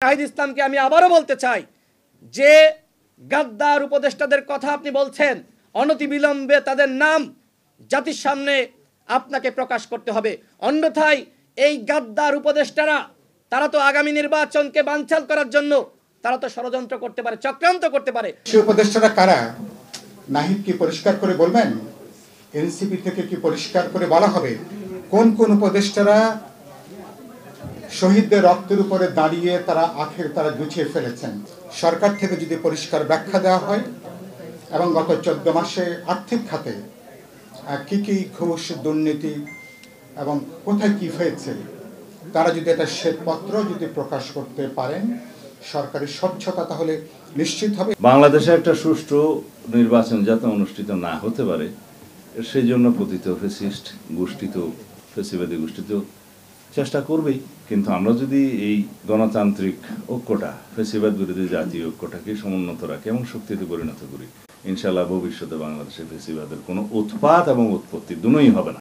শাহিদ ইসলামকে আমি আবারও বলতে চাই যে গাদ্দার উপদেষ্টাদের কথা আপনি বলছেন, অনতিবিলম্বে তাদের নাম জাতির সামনে আপনাকে প্রকাশ করতে হবে। অন্যথায় এই গাদ্দার উপদেষ্টারা তারা তো আগামী নির্বাচনকে বানচাল করার জন্য তারা তো ষড়যন্ত্র করতে পারে, চক্রান্ত করতে পারে। সেই উপদেষ্টারা কারা? নাহিদ কি পরিষ্কার করে বলবেন? এনসিপি থেকে কি পরিষ্কার করে বলা হবে কোন কোন উপদেষ্টারা শহীদদের রক্তের উপরে দাঁড়িয়ে তারা আখের তারা গুছিয়ে ফেলেছেন? সরকার থেকে যদি পরিষ্কার ব্যাখ্যা দেওয়া হয় এবং গত 14 মাসে আর্থিক খাতে কি কি ঘুষ, দুর্নীতি এবং কোথায় কি হয়েছে, তারা যদি একটা শ্বেতপত্র যদি প্রকাশ করতে পারেন, সরকারি স্বচ্ছতা তাহলে নিশ্চিত হবে। বাংলাদেশে একটা সুষ্ঠু নির্বাচন যাতে অনুষ্ঠিত না হতে পারে সেই জন্য পতিত ফ্যাসিস্ট গোষ্ঠী তো ফ্যাসিবাদী গোষ্ঠী তো চেষ্টা করবেই। কিন্তু আমরা যদি এই গণতান্ত্রিক ঐক্যটা, ফ্যাসিবাদ বিরোধী জাতীয় ঐক্যটাকে সমুন্নত রাখি এবং শক্তিতে পরিণত করি, ইনশাআল্লাহ ভবিষ্যতে বাংলাদেশে ফ্যাসিবাদের কোনো উৎপাত এবং উৎপত্তি দুটোই হবে না।